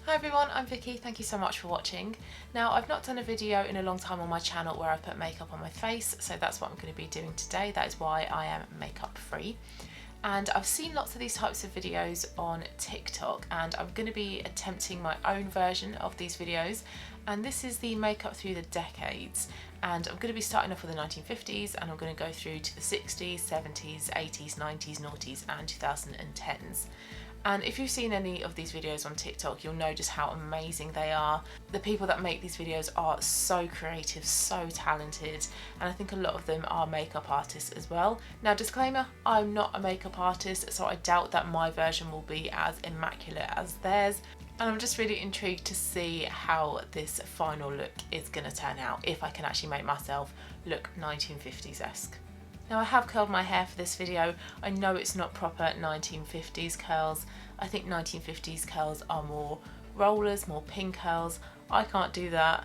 Hi everyone, I'm Vicky, thank you so much for watching. Now I've not done a video in a long time on my channel where I put makeup on my face, so that's what I'm going to be doing today. That is why I am makeup free. And I've seen lots of these types of videos on TikTok, and I'm going to be attempting my own version of these videos. And this is the makeup through the decades, and I'm going to be starting off with the 1950s and I'm going to go through to the 60s, 70s, 80s, 90s, noughties and 2010s. And if you've seen any of these videos on TikTok, you'll know just how amazing they are. The people that make these videos are so creative, so talented, and I think a lot of them are makeup artists as well. Now disclaimer, I'm not a makeup artist, so I doubt that my version will be as immaculate as theirs. And I'm just really intrigued to see how this final look is going to turn out, if I can actually make myself look 1950s-esque. Now I have curled my hair for this video. I know it's not proper 1950s curls. I think 1950s curls are more rollers, more pin curls. I can't do that.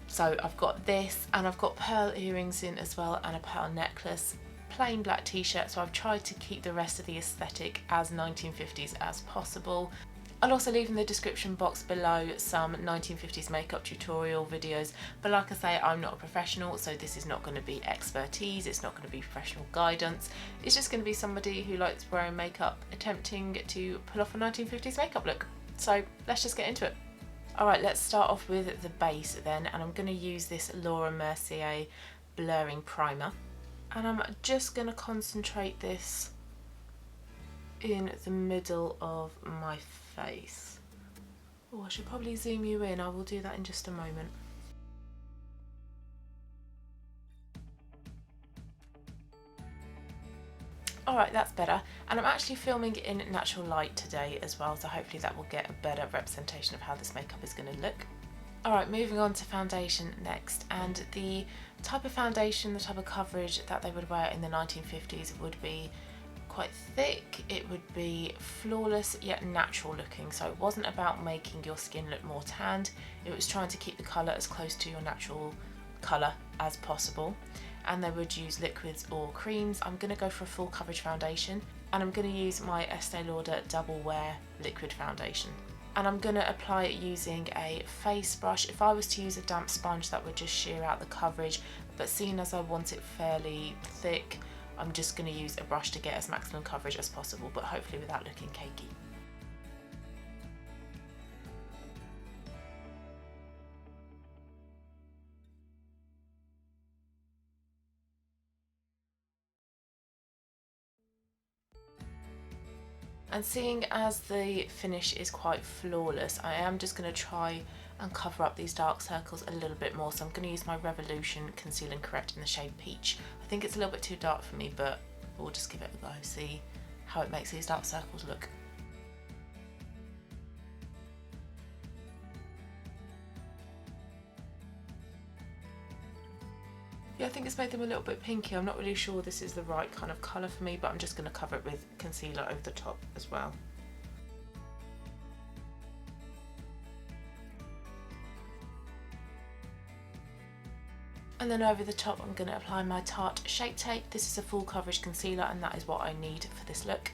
So I've got this, and I've got pearl earrings in as well, and a pearl necklace, plain black t-shirt, so I've tried to keep the rest of the aesthetic as 1950s as possible. I'll also leave in the description box below some 1950s makeup tutorial videos, but like I say, I'm not a professional, so this is not going to be expertise, it's not going to be professional guidance, it's just going to be somebody who likes wearing makeup attempting to pull off a 1950s makeup look. So let's just get into it. Alright, let's start off with the base then, and I'm going to use this Mercier Blurring primer, and I'm just going to concentrate this in the middle of my face. Oh, I should probably zoom you in. I will do that in just a moment. Alright, that's better. And I'm actually filming in natural light today as well, so hopefully that will get a better representation of how this makeup is going to look. Alright, moving on to foundation next, and the type of foundation, the type of coverage that they would wear in the 1950s would be quite thick. It would be flawless yet natural looking, so it wasn't about making your skin look more tanned, it was trying to keep the colour as close to your natural colour as possible. And they would use liquids or creams. I'm going to go for a full coverage foundation, and I'm going to use my Estee Lauder Double Wear liquid foundation, and I'm going to apply it using a face brush. If I was to use a damp sponge, that would just shear out the coverage, but seeing as I want it fairly thick, I'm just going to use a brush to get as maximum coverage as possible, but hopefully without looking cakey. And seeing as the finish is quite flawless, I am just going to try and cover up these dark circles a little bit more, so I'm going to use my Revolution Conceal and Correct in the shade Peach. I think it's a little bit too dark for me, but we'll just give it a go, see how it makes these dark circles look. Yeah, I think it's made them a little bit pinky. I'm not really sure this is the right kind of colour for me, but I'm just going to cover it with concealer over the top as well. And then over the top I'm going to apply my Tarte Shape Tape. This is a full coverage concealer, and that is what I need for this look.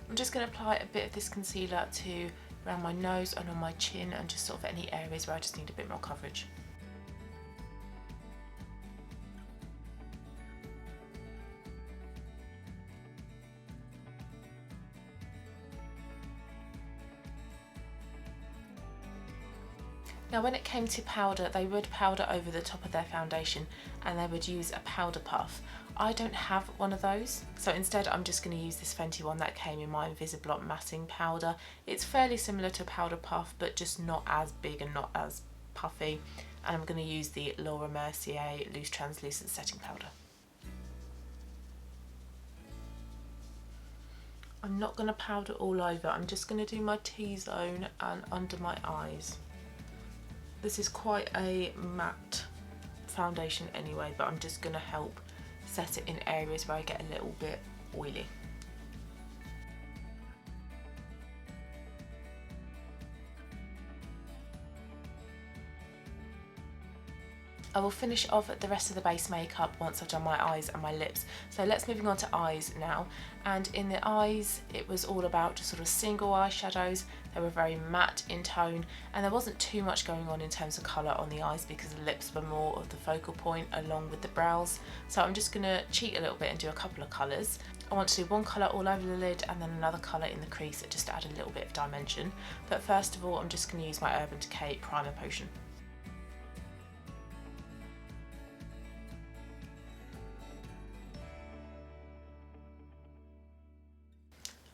I'm just going to apply a bit of this concealer to around my nose and on my chin, and just sort of any areas where I just need a bit more coverage. Now when it came to powder, they would powder over the top of their foundation, and they would use a powder puff. I don't have one of those, so instead I'm just going to use this Fenty one that came in my Invisalign massing powder. It's fairly similar to a powder puff, but just not as big and not as puffy. And I'm going to use the Laura Mercier Loose Translucent Setting Powder. I'm not going to powder all over, I'm just going to do my T-zone and under my eyes. This is quite a matte foundation anyway, but I'm just going to help set it in areas where I get a little bit oily. I will finish off the rest of the base makeup once I've done my eyes and my lips. So let's moving on to eyes now. And in the eyes, it was all about just sort of single eyeshadows. They were very matte in tone, and there wasn't too much going on in terms of colour on the eyes because the lips were more of the focal point along with the brows. So I'm just going to cheat a little bit and do a couple of colours. I want to do one colour all over the lid and then another colour in the crease just to add a little bit of dimension. But first of all, I'm just going to use my Urban Decay Primer Potion.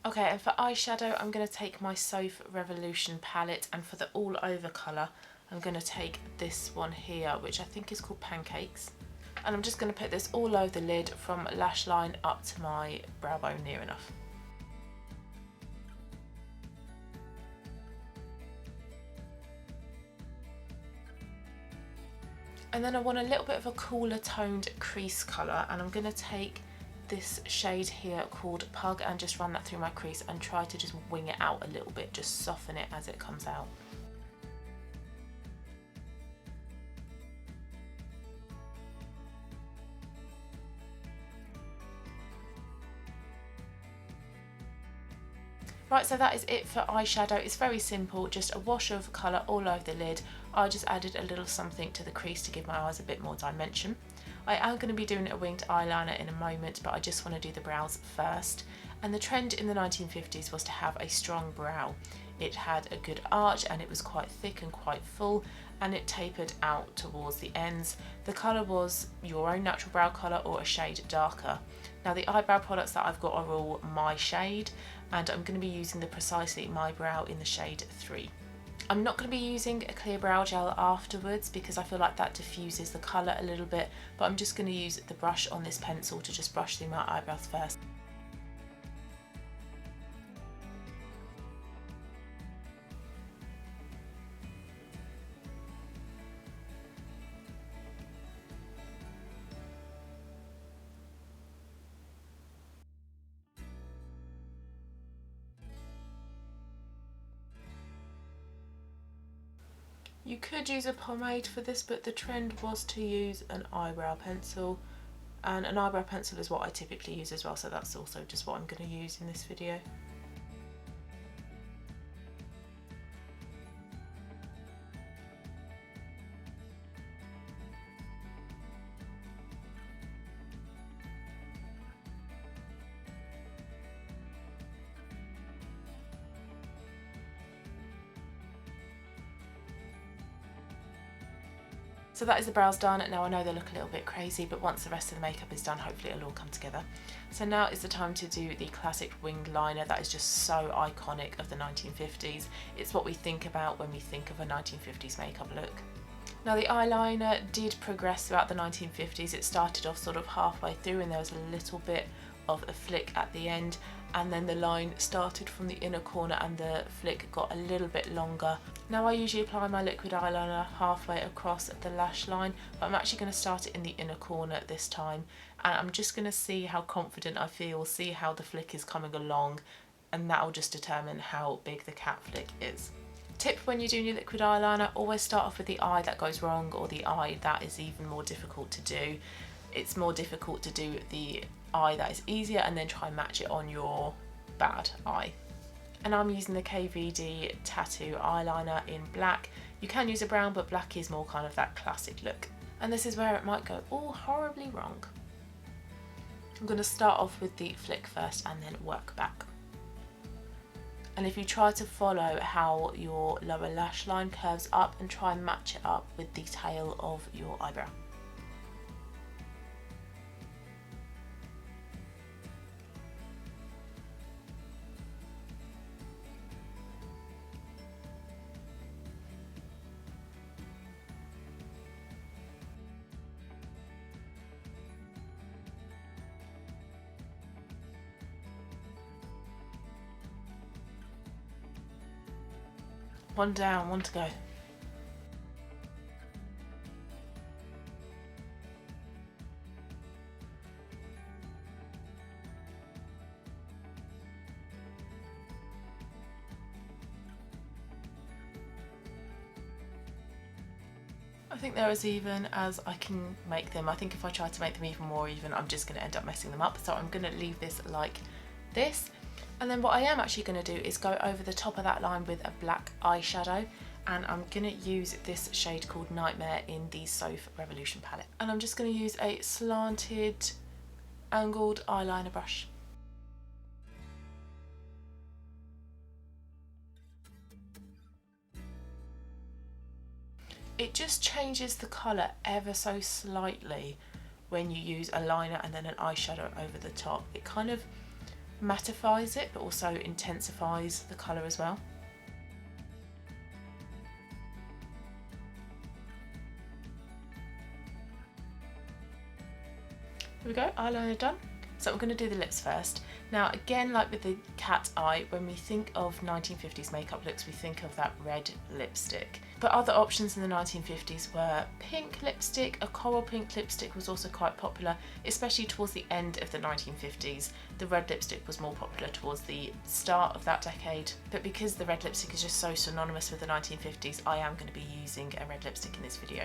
Okay, and for eyeshadow, I'm going to take my Soph Revolution palette, and for the all over colour, I'm going to take this one here, which I think is called Pancakes. And I'm just going to put this all over the lid from lash line up to my brow bone near enough. And then I want a little bit of a cooler toned crease colour, and I'm going to take this shade here called Pug and just run that through my crease and try to just wing it out a little bit, just soften it as it comes out. Right, so that is it for eyeshadow. It's very simple, just a wash of colour all over the lid. I just added a little something to the crease to give my eyes a bit more dimension. I am going to be doing a winged eyeliner in a moment, but I just want to do the brows first. And the trend in the 1950s was to have a strong brow. It had a good arch and it was quite thick and quite full, and it tapered out towards the ends. The colour was your own natural brow colour or a shade darker. Now the eyebrow products that I've got are all my shade, and I'm going to be using the Precisely My Brow in the shade 3. I'm not going to be using a clear brow gel afterwards because I feel like that diffuses the colour a little bit, but I'm just going to use the brush on this pencil to just brush through my eyebrows first. You could use a pomade for this, but the trend was to use an eyebrow pencil, and an eyebrow pencil is what I typically use as well, so that's also just what I'm going to use in this video. So that is the brows done. Now I know they look a little bit crazy, but once the rest of the makeup is done, hopefully it'll all come together. So now is the time to do the classic winged liner that is just so iconic of the 1950s. It's what we think about when we think of a 1950s makeup look. Now the eyeliner did progress throughout the 1950s. It started off sort of halfway through and there was a little bit of a flick at the end, and then the line started from the inner corner and the flick got a little bit longer. Now I usually apply my liquid eyeliner halfway across the lash line, but I'm actually going to start it in the inner corner this time, and I'm just going to see how confident I feel, see how the flick is coming along, and that will just determine how big the cat flick is. Tip when you're doing your liquid eyeliner, always start off with the eye that goes wrong or the eye that is even more difficult to do. It's more difficult to do the eye that is easier and then try and match it on your bad eye. And I'm using the KVD Tattoo Eyeliner in black. You can use a brown, but black is more kind of that classic look. And this is where it might go all horribly wrong. I'm going to start off with the flick first and then work back. And if you try to follow how your lower lash line curves up and try and match it up with the tail of your eyebrow. One down, one to go. I think they're as even as I can make them. I think if I try to make them even more even, I'm just going to end up messing them up. So I'm going to leave this like this. And then what I am actually going to do is go over the top of that line with a black eyeshadow. And I'm going to use this shade called Nightmare in the Soph Revolution palette. And I'm just going to use a slanted, angled eyeliner brush. It just changes the colour ever so slightly when you use a liner and then an eyeshadow over the top. It kind of mattifies it, but also intensifies the colour as well. Here we go, eyeliner done. So I'm going to do the lips first. Now again, like with the cat eye, when we think of 1950s makeup looks, we think of that red lipstick. But other options in the 1950s were pink lipstick. A coral pink lipstick was also quite popular, especially towards the end of the 1950s. The red lipstick was more popular towards the start of that decade. But because the red lipstick is just so synonymous with the 1950s, I am going to be using a red lipstick in this video.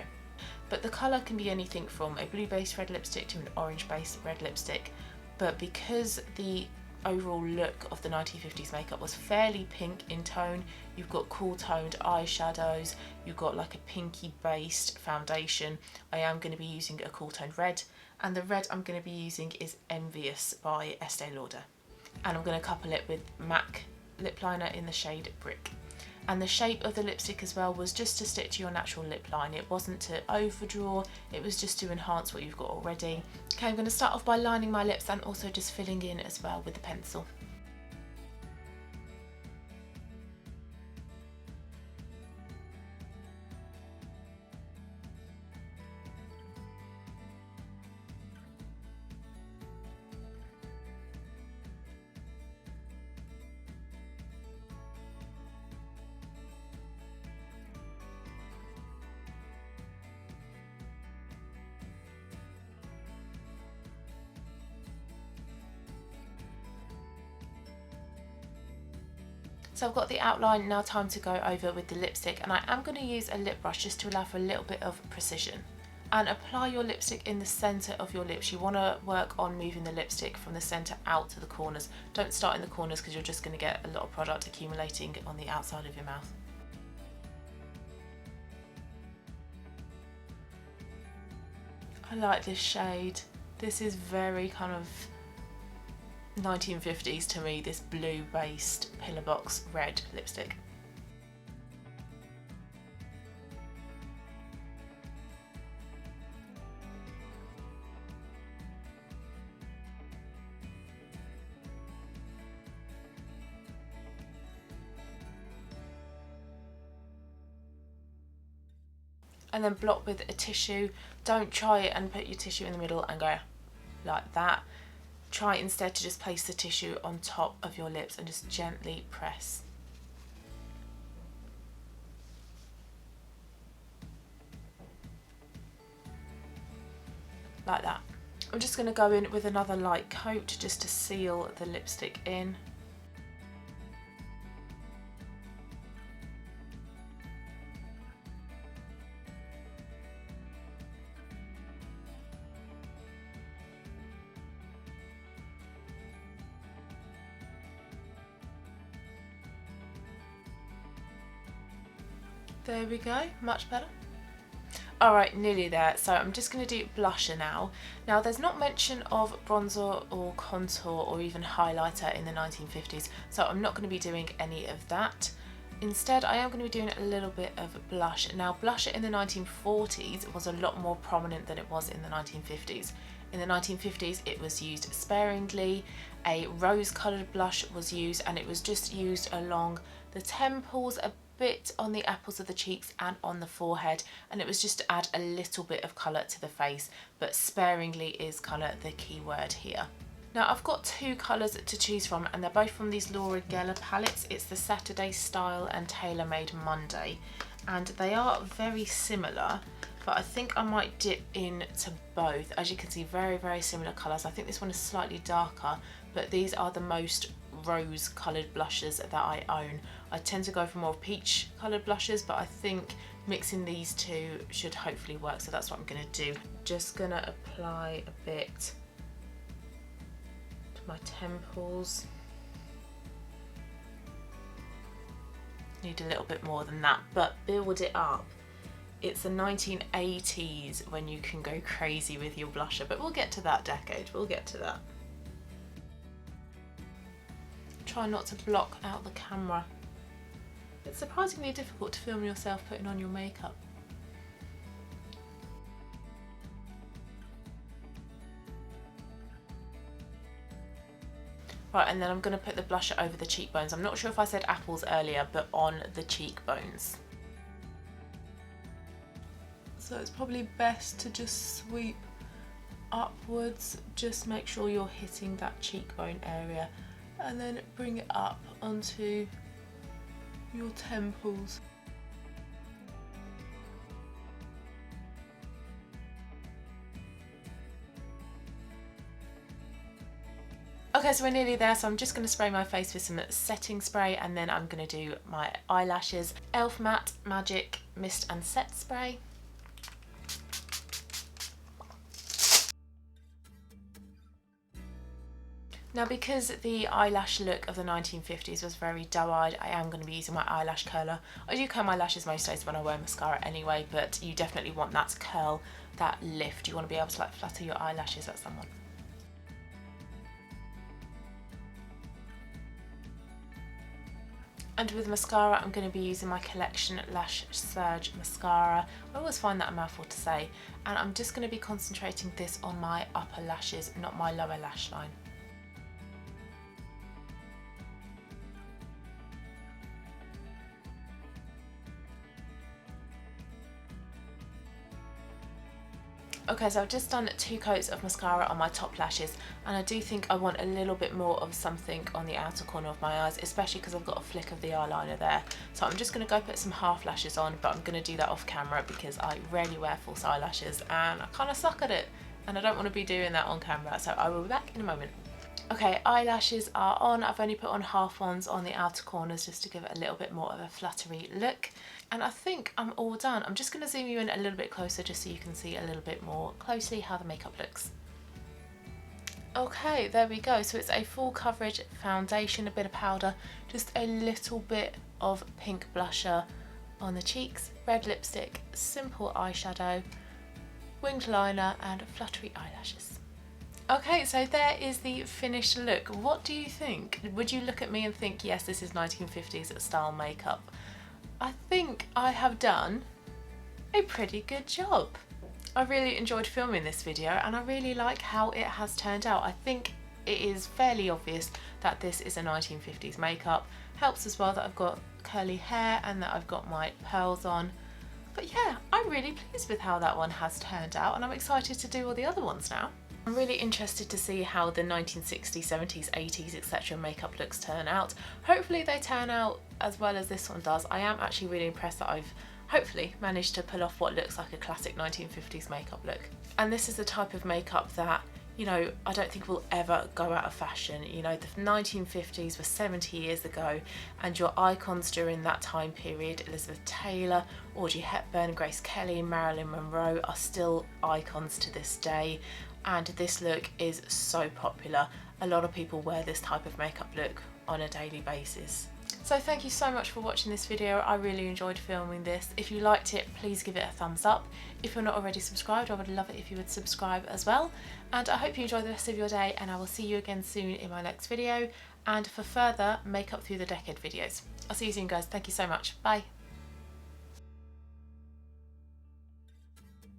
But the colour can be anything from a blue based red lipstick to an orange based red lipstick. But because the overall look of the 1950s makeup was fairly pink in tone, you've got cool toned eyeshadows, you've got like a pinky based foundation, I am going to be using a cool toned red, and the red I'm going to be using is Envious by Estee Lauder. And I'm going to couple it with MAC lip liner in the shade Brick. And the shape of the lipstick as well was just to stick to your natural lip line. It wasn't to overdraw, it was just to enhance what you've got already. Okay, I'm going to start off by lining my lips and also just filling in as well with the pencil. So I've got the outline, now time to go over with the lipstick, and I am going to use a lip brush just to allow for a little bit of precision. And apply your lipstick in the centre of your lips. You want to work on moving the lipstick from the centre out to the corners. Don't start in the corners because you're just going to get a lot of product accumulating on the outside of your mouth. I like this shade. This is very kind of 1950s to me, this blue based pillar box red lipstick. And then blot with a tissue. Don't try it and put your tissue in the middle and go like that. Try instead to just place the tissue on top of your lips and just gently press. Like that. I'm just going to go in with another light coat just to seal the lipstick in. There we go, much better. Alright, nearly there. So I'm just going to do blusher now. Now there's not mention of bronzer or contour or even highlighter in the 1950s, so I'm not going to be doing any of that. Instead, I am going to be doing a little bit of blush. Now blusher in the 1940s was a lot more prominent than it was in the 1950s. In the 1950s it was used sparingly, a rose coloured blush was used, and it was just used along the temples, a bit on the apples of the cheeks and on the forehead, and it was just to add a little bit of colour to the face, but sparingly is colour the key word here. Now I've got two colours to choose from, and they're both from these Laura Geller palettes. It's the Saturday Style and Tailor Made Monday, and they are very similar, but I think I might dip into both. As you can see, very similar colours. I think this one is slightly darker, but these are the most rose coloured blushes that I own. I tend to go for more peach coloured blushes, but I think mixing these two should hopefully work, so that's what I'm going to do. Just going to apply a bit to my temples. Need a little bit more than that, but build it up. It's the 1980s when you can go crazy with your blusher, but we'll get to that decade, we'll get to that. Try not to block out the camera. It's surprisingly difficult to film yourself putting on your makeup. Right, and then I'm going to put the blusher over the cheekbones. I'm not sure if I said apples earlier, but on the cheekbones. So it's probably best to just sweep upwards, just make sure you're hitting that cheekbone area, and then bring it up onto your temples. Okay, so we're nearly there, so I'm just going to spray my face with some setting spray, and then I'm going to do my eyelashes. E.L.F. Matte Magic Mist and Set Spray. Now, because the eyelash look of the 1950s was very doe-eyed, I am going to be using my eyelash curler. I do curl my lashes most days when I wear mascara anyway, but you definitely want that to curl, that lift. You want to be able to like flutter your eyelashes at someone. And with mascara, I'm going to be using my Collection Lash Surge mascara. I always find that a mouthful to say. And I'm just going to be concentrating this on my upper lashes, not my lower lash line. Okay, so I've just done 2 coats of mascara on my top lashes, and I do think I want a little bit more of something on the outer corner of my eyes, especially because I've got a flick of the eyeliner there. So I'm just going to go put some half lashes on, but I'm going to do that off camera because I rarely wear false eyelashes and I kind of suck at it, and I don't want to be doing that on camera, so I will be back in a moment. Okay, eyelashes are on. I've only put on half ones on the outer corners just to give it a little bit more of a fluttery look. And I think I'm all done. I'm just going to zoom you in a little bit closer just so you can see a little bit more closely how the makeup looks. Okay, there we go. So it's a full coverage foundation, a bit of powder, just a little bit of pink blusher on the cheeks, red lipstick, simple eyeshadow, winged liner and fluttery eyelashes. Okay, so there is the finished look. What do you think? Would you look at me and think, yes, this is 1950s style makeup? I think I have done a pretty good job. I really enjoyed filming this video and I really like how it has turned out. I think it is fairly obvious that this is a 1950s makeup. Helps as well that I've got curly hair and that I've got my pearls on. But yeah, I'm really pleased with how that one has turned out, and I'm excited to do all the other ones now. I'm really interested to see how the 1960s, 70s, 80s, etc. makeup looks turn out. Hopefully they turn out as well as this one does. I am actually really impressed that I've hopefully managed to pull off what looks like a classic 1950s makeup look. And this is the type of makeup that, you know, I don't think will ever go out of fashion. You know, the 1950s was 70 years ago, and your icons during that time period, Elizabeth Taylor, Audrey Hepburn, Grace Kelly, Marilyn Monroe, are still icons to this day. And this look is so popular. A lot of people wear this type of makeup look on a daily basis. So thank you so much for watching this video. I really enjoyed filming this. If you liked it, please give it a thumbs up. If you're not already subscribed, I would love it if you would subscribe as well. And I hope you enjoy the rest of your day, and I will see you again soon in my next video and for further makeup through the decade videos. I'll see you soon, guys. Thank you so much. Bye.